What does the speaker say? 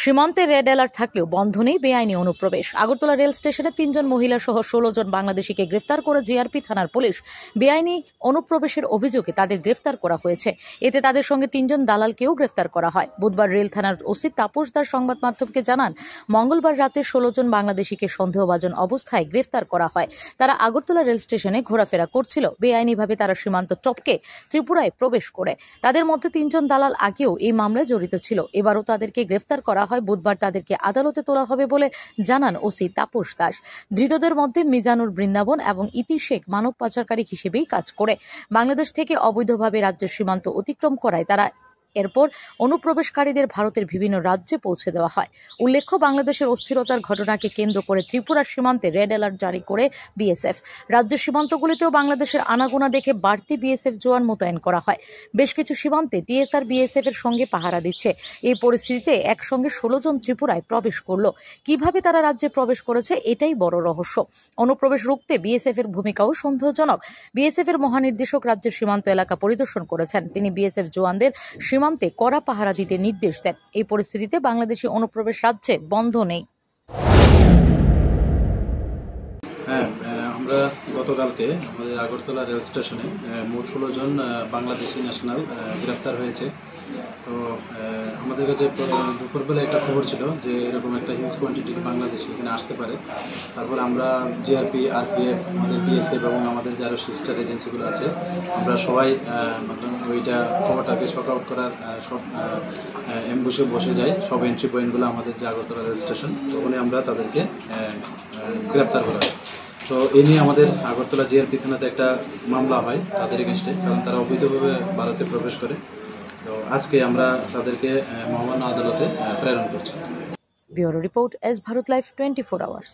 সীমান্তে red alert থাকলেও বন্ধ নেই বেআইনি অনুপ্রবেশ। আগরতলা রেল স্টেশনে ৩ জন মহিলা সহ ১৬ জন বাংলাদেশিকে গ্রেফতার করে জিআরপি থানার পুলিশ। বেআইনি অনুপ্রবেশের অভিযোগে তাদের গ্রেফতার করা হয়েছে। এতে তাদের সঙ্গে ৩ জন দালালকেও গ্রেফতার করা হয়। বুধবার রেল থানার ওসি তাপস দাস সংবাদ মাধ্যমকে জানান, মঙ্গলবার রাতে ১৬ জন বাংলাদেশিকে সন্দেহভাজন অবস্থায় গ্রেফতার করা হয়। তারা আগরতলা রেল স্টেশনে ঘোরাফেরা করছিল। বেআইনিভাবে তারা সীমান্ত টপকে ত্রিপুরায় প্রবেশ করে। তাদের মধ্যে ৩ জন দালাল আগেও এই মামলায় জড়িত ছিল। এবারও তাদেরকে গ্রেফতার করা হয়। বুধবার তাদেরকে আদালতে তোলা হবে বলে জানান ওসি তাপস দাস। ধৃতদের মধ্যে মিজানুর বৃন্দাবন এবং ইতি শেখ মানব পাচারকারী হিসেবেই কাজ করে বাংলাদেশ থেকে অবৈধভাবে রাজ্যের সীমান্ত অতিক্রম করায় তারা এরপর অনুপ্রবেশকারীদের ভারতের বিভিন্ন রাজ্যে পৌঁছে দেওয়া হয়। উল্লেখ্য, বাংলাদেশের অস্থিরতার ঘটনাকে কেন্দ্র করে ত্রিপুরার সীমান্তে রেড অ্যালার্ট জারি করে বিএসএফ। রাজ্যের সীমান্তগুলিতেও বাংলাদেশের আনাগোনা দেখে বাড়তি বিএসএফ জওয়ান মোতায়েন করা হয়। বেশ কিছু সীমান্তে টিএসআর বিএসএফ এর সঙ্গে পাহারা দিচ্ছে। এই পরিস্থিতিতে একসঙ্গে ১৬ জন ত্রিপুরায় প্রবেশ করলো। কিভাবে তারা রাজ্যে প্রবেশ করেছে এটাই বড় রহস্য। অনুপ্রবেশ রুখতে বিএসএফ এর ভূমিকাও সন্দেহজনক। বিএসএফ এর মহানির্দেশক রাজ্যের সীমান্ত এলাকা পরিদর্শন করেছেন। তিনি বিএসএফ জওয়ানদের সীমান্তে কড়া পাহারা দিতে নির্দেশ দেন। এই পরিস্থিতিতে বাংলাদেশি অনুপ্রবেশ রাজ্যে বন্ধ নেই। আমরা গতকালকে আমাদের আগরতলা রেল স্টেশনে মোট ১৬ জন বাংলাদেশি ন্যাশনাল গ্রেফতার হয়েছে। তো আমাদের কাছে দুপুরবেলা একটা খবর ছিল যে এরকম একটা হিউজ কোয়ান্টিটির বাংলাদেশি এখানে আসতে পারে। তারপরে আমরা জিআরপি, আরপিএফ, আমাদের বিএসএফ এবং আমাদের যারা সিস্টার এজেন্সিগুলো আছে আমরা সবাই ওইটা খবরটাকে শর্ট আউট করার সব অ্যাম্বুশে বসে যাই। সব এন্ট্রি পয়েন্টগুলো আমাদের যে আগরতলা রেল স্টেশন, তখনই আমরা তাদেরকে গ্রেপ্তার করা হয়। তো এই নিয়ে আমাদের আগরতলা জিআরপি থানাতে একটা মামলা হয় তাদের এগেনস্টে, কারণ তারা অবৈধভাবে ভারতে প্রবেশ করে। তো আজকে আমরা তাদেরকে মহামান্য আদালতে প্রেরণ করছি। Bureau report, S Bharat live 24 hours.